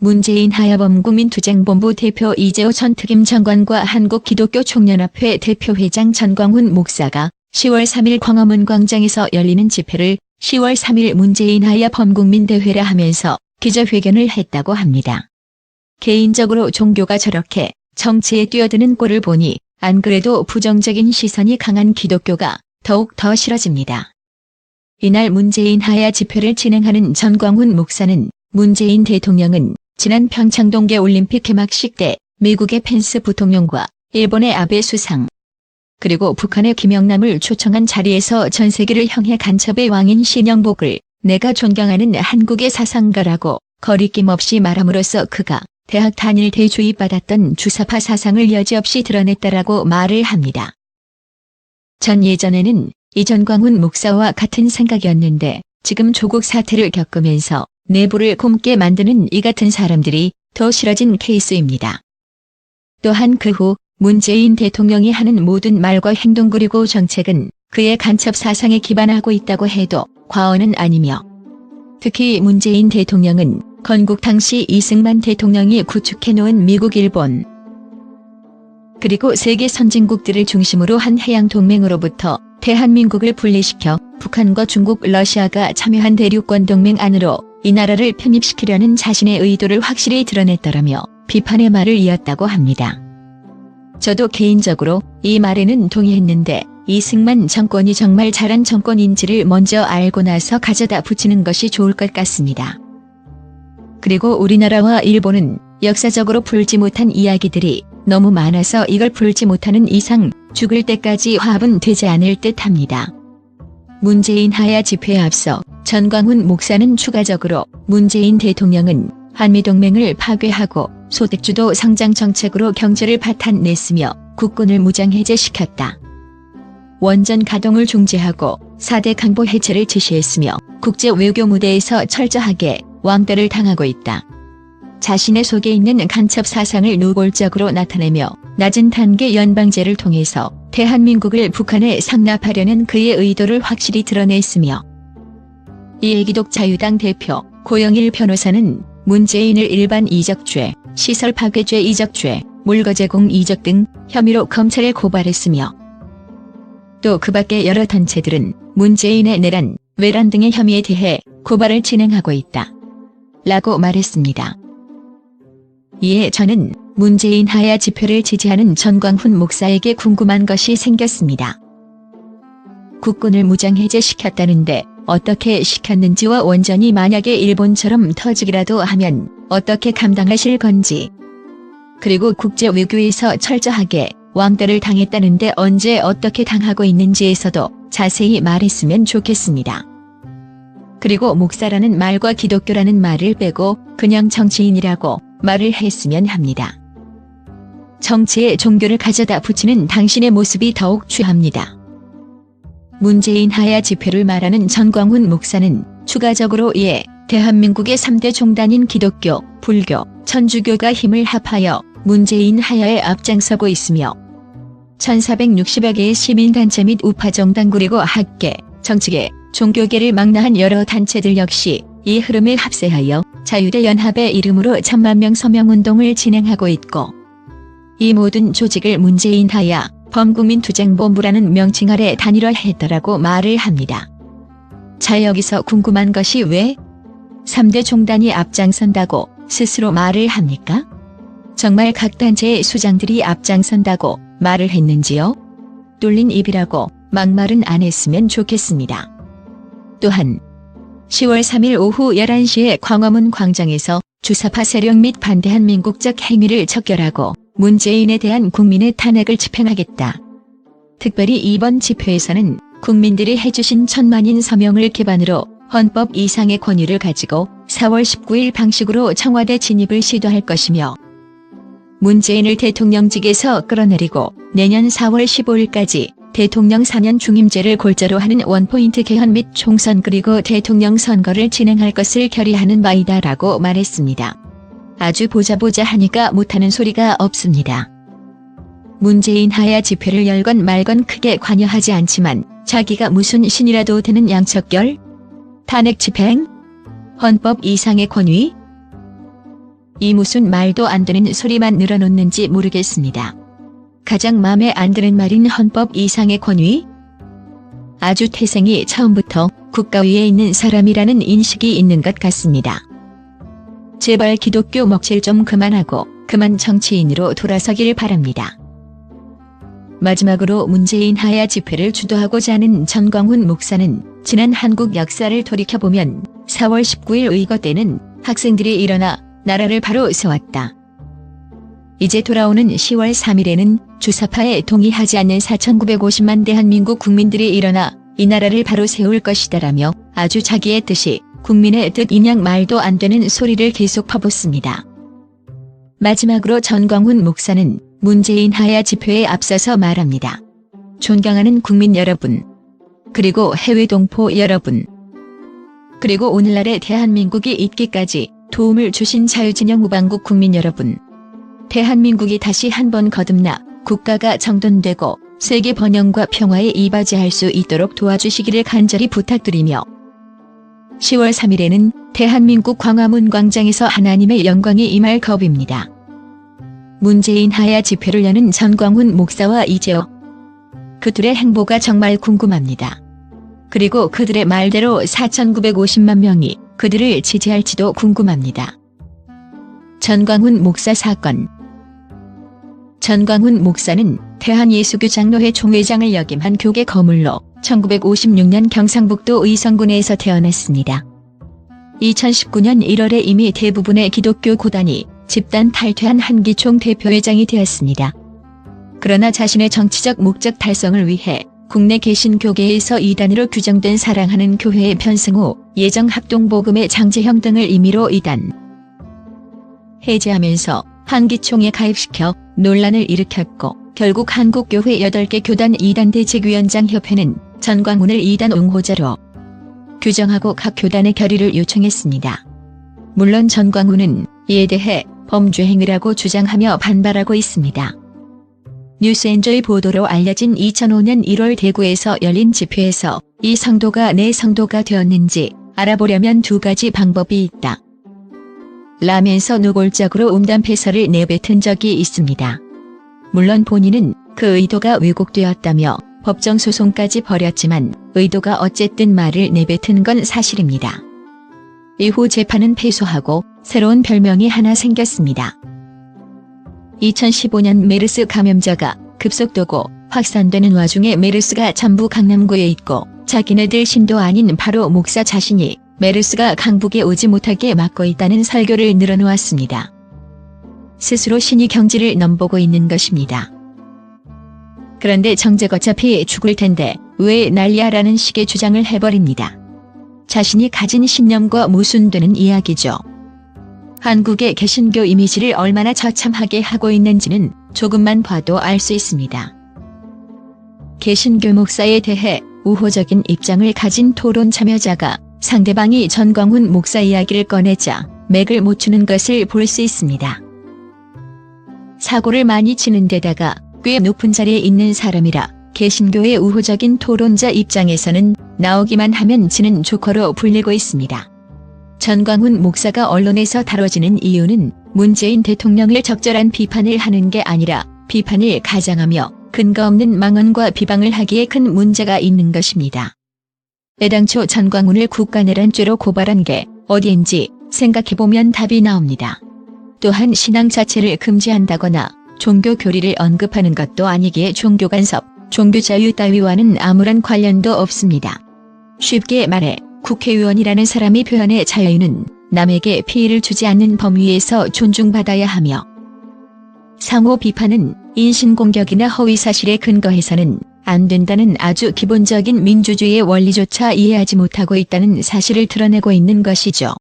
문재인 하야범국민투쟁본부 대표 이재호 전 특임장관과 한국기독교총연합회 대표회장 전광훈 목사가 10월 3일 광화문 광장에서 열리는 집회를 10월 3일 문재인 하야범국민대회라 하면서 기자회견을 했다고 합니다. 개인적으로 종교가 저렇게 정치에 뛰어드는 꼴을 보니 안 그래도 부정적인 시선이 강한 기독교가 더욱 더 싫어집니다. 이날 문재인 하야 집회를 진행하는 전광훈 목사는 문재인 대통령은 지난 평창 동계올림픽 개막식 때 미국의 펜스 부통령과 일본의 아베 수상 그리고 북한의 김영남을 초청한 자리에서 전 세계를 향해 간첩의 왕인 신영복을 내가 존경하는 한국의 사상가라고 거리낌 없이 말함으로써 그가 대학 다닐 때 주입받았던 주사파 사상을 여지없이 드러냈다라고 말을 합니다. 전 예전에는 이 전광훈 목사와 같은 생각이었는데 지금 조국 사태를 겪으면서 내부를 굼게 만드는 이 같은 사람들이 더 싫어진 케이스입니다. 또한 그 후 문재인 대통령이 하는 모든 말과 행동 그리고 정책은 그의 간첩 사상에 기반하고 있다고 해도 과언은 아니며 특히 문재인 대통령은 건국 당시 이승만 대통령이 구축해놓은 미국, 일본 그리고 세계 선진국들을 중심으로 한 해양동맹으로부터 대한민국을 분리시켜 북한과 중국, 러시아가 참여한 대륙권 동맹 안으로 이 나라를 편입시키려는 자신의 의도를 확실히 드러냈더라며 비판의 말을 이었다고 합니다. 저도 개인적으로 이 말에는 동의했는데 이승만 정권이 정말 잘한 정권인지를 먼저 알고 나서 가져다 붙이는 것이 좋을 것 같습니다. 그리고 우리나라와 일본은 역사적으로 풀지 못한 이야기들이 너무 많아서 이걸 풀지 못하는 이상 죽을 때까지 화합은 되지 않을 듯합니다. 문재인 하야 집회에 앞서 전광훈 목사는 추가적으로 문재인 대통령은 한미동맹을 파괴하고 소득주도 성장 정책으로 경제를 파탄냈으며 국군을 무장해제시켰다. 원전 가동을 중지하고 4대 강보 해체를 지시했으며 국제 외교 무대에서 철저하게 왕따를 당하고 있다. 자신의 속에 있는 간첩 사상을 노골적으로 나타내며 낮은 단계 연방제를 통해서 대한민국을 북한에 상납하려는 그의 의도를 확실히 드러냈으며 이에 기독자유당 대표 고영일 변호사는 문재인을 일반 이적죄, 시설 파괴죄 이적죄, 물거 제공 이적 등 혐의로 검찰에 고발했으며 또 그 밖에 여러 단체들은 문재인의 내란, 외란 등의 혐의에 대해 고발을 진행하고 있다. 라고 말했습니다. 이에 저는 문재인 하야 집회를 지지하는 전광훈 목사에게 궁금한 것이 생겼습니다. 국군을 무장해제시켰다는데 어떻게 시켰는지와 원전이 만약에 일본처럼 터지기라도 하면 어떻게 감당하실 건지 그리고 국제 외교에서 철저하게 왕따를 당했다는데 언제 어떻게 당하고 있는지에서도 자세히 말했으면 좋겠습니다. 그리고 목사라는 말과 기독교라는 말을 빼고 그냥 정치인이라고 말을 했으면 합니다. 정치에 종교를 가져다 붙이는 당신의 모습이 더욱 취합니다. 문재인 하야 집회를 말하는 전광훈 목사는 추가적으로 이에 대한민국의 3대 종단인 기독교, 불교, 천주교가 힘을 합하여 문재인 하야에 앞장서고 있으며 1460여 개의 시민단체 및 우파정당 그리고 학계, 정치계, 종교계를 망라한 여러 단체들 역시 이 흐름에 합세하여 자유대 연합의 이름으로 1000만 명 서명운동을 진행하고 있고 이 모든 조직을 문재인 하야 범국민투쟁본부라는 명칭 아래 단일화했다라고 말을 합니다. 자, 여기서 궁금한 것이 왜 3대 종단이 앞장선다고 스스로 말을 합니까? 정말 각 단체의 수장들이 앞장선다고 말을 했는지요? 뚫린 입이라고 막말은 안 했으면 좋겠습니다. 또한 10월 3일 오후 11시에 광화문 광장에서 주사파 세력 및 반대한 민국적 행위를 척결하고 문재인에 대한 국민의 탄핵을 집행하겠다. 특별히 이번 집회에서는 국민들이 해주신 1000만인 서명을 기반으로 헌법 이상의 권위를 가지고 4월 19일 방식으로 청와대 진입을 시도할 것이며 문재인을 대통령직에서 끌어내리고 내년 4월 15일까지 대통령 4년 중임제를 골자로 하는 원포인트 개헌 및 총선 그리고 대통령 선거를 진행할 것을 결의하는 바이다라고 말했습니다. 아주 보자 하니까 못하는 소리가 없습니다. 문재인 하야 집회를 열건 말건 크게 관여하지 않지만 자기가 무슨 신이라도 되는 양척결? 탄핵 집행? 헌법 이상의 권위? 이 무슨 말도 안 되는 소리만 늘어놓는지 모르겠습니다. 가장 마음에 안 드는 말인 헌법 이상의 권위? 아주 태생이 처음부터 국가 위에 있는 사람이라는 인식이 있는 것 같습니다. 제발 기독교 먹칠 좀 그만하고 그만 정치인으로 돌아서길 바랍니다. 마지막으로 문재인 하야 집회를 주도하고자 하는 전광훈 목사는 지난 한국 역사를 돌이켜보면 4월 19일 의거 때는 학생들이 일어나 나라를 바로 세웠다. 이제 돌아오는 10월 3일에는 주사파에 동의하지 않는 4,950만 대한민국 국민들이 일어나 이 나라를 바로 세울 것이다라며 아주 자기의 뜻이 국민의 뜻 인양 말도 안 되는 소리를 계속 퍼붓습니다. 마지막으로 전광훈 목사는 문재인 하야 집회에 앞서서 말합니다. 존경하는 국민 여러분, 그리고 해외 동포 여러분, 그리고 오늘날의 대한민국이 있기까지 도움을 주신 자유진영 우방국 국민 여러분, 대한민국이 다시 한번 거듭나 국가가 정돈되고 세계 번영과 평화에 이바지할 수 있도록 도와주시기를 간절히 부탁드리며 10월 3일에는 대한민국 광화문 광장에서 하나님의 영광이 임할 겁입니다. 문재인 하야 집회를 여는 전광훈 목사와 이재호, 그들의 행보가 정말 궁금합니다. 그리고 그들의 말대로 4,950만 명이 그들을 지지할지도 궁금합니다. 전광훈 목사 사건. 전광훈 목사는 대한예수교장로회 총회장을 역임한 교계 거물로 1956년 경상북도 의성군에서 태어났습니다. 2019년 1월에 이미 대부분의 기독교 고단이 집단 탈퇴한 한기총 대표회장이 되었습니다. 그러나 자신의 정치적 목적 달성을 위해 국내 개신교계에서 이단으로 규정된 사랑하는 교회의 편승 후 예정 합동복음의 장제형 등을 임의로 이단 해제하면서 한기총에 가입시켜 논란을 일으켰고 결국 한국교회 8개 교단 이단대책위원장협회는 전광훈을 이단 옹호자로 규정하고 각 교단의 결의를 요청했습니다. 물론 전광훈은 이에 대해 범죄 행위라고 주장하며 반발하고 있습니다. 뉴스엔조의 보도로 알려진 2005년 1월 대구에서 열린 집회에서 이 성도가 내 성도가 되었는지 알아보려면 두 가지 방법이 있다. 라면서 노골적으로 음담패설을 내뱉은 적이 있습니다. 물론 본인은 그 의도가 왜곡되었다며 법정 소송까지 벌였지만 의도가 어쨌든 말을 내뱉은 건 사실입니다. 이후 재판은 패소하고 새로운 별명이 하나 생겼습니다. 2015년 메르스 감염자가 급속도고 확산되는 와중에 메르스가 전부 강남구에 있고 자기네들 신도 아닌 바로 목사 자신이 메르스가 강북에 오지 못하게 막고 있다는 설교를 늘어놓았습니다. 스스로 신이 경지를 넘보고 있는 것입니다. 그런데 정작 어차피 죽을 텐데 왜 난리야라는 식의 주장을 해버립니다. 자신이 가진 신념과 모순되는 이야기죠. 한국의 개신교 이미지를 얼마나 처참하게 하고 있는지는 조금만 봐도 알 수 있습니다. 개신교 목사에 대해 우호적인 입장을 가진 토론 참여자가 상대방이 전광훈 목사 이야기를 꺼내자 맥을 못 추는 것을 볼 수 있습니다. 사고를 많이 치는 데다가 꽤 높은 자리에 있는 사람이라 개신교의 우호적인 토론자 입장에서는 나오기만 하면 지는 조커로 불리고 있습니다. 전광훈 목사가 언론에서 다뤄지는 이유는 문재인 대통령을 적절한 비판을 하는 게 아니라 비판을 가장하며 근거 없는 망언과 비방을 하기에 큰 문제가 있는 것입니다. 애당초 전광훈을 국가내란죄로 고발한 게 어디인지 생각해보면 답이 나옵니다. 또한 신앙 자체를 금지한다거나 종교 교리를 언급하는 것도 아니기에 종교 간섭, 종교 자유 따위와는 아무런 관련도 없습니다. 쉽게 말해 국회의원이라는 사람이 표현의 자유는 남에게 피해를 주지 않는 범위에서 존중받아야 하며 상호 비판은 인신공격이나 허위사실에 근거해서는 안 된다는 아주 기본적인 민주주의의 원리조차 이해하지 못하고 있다는 사실을 드러내고 있는 것이죠.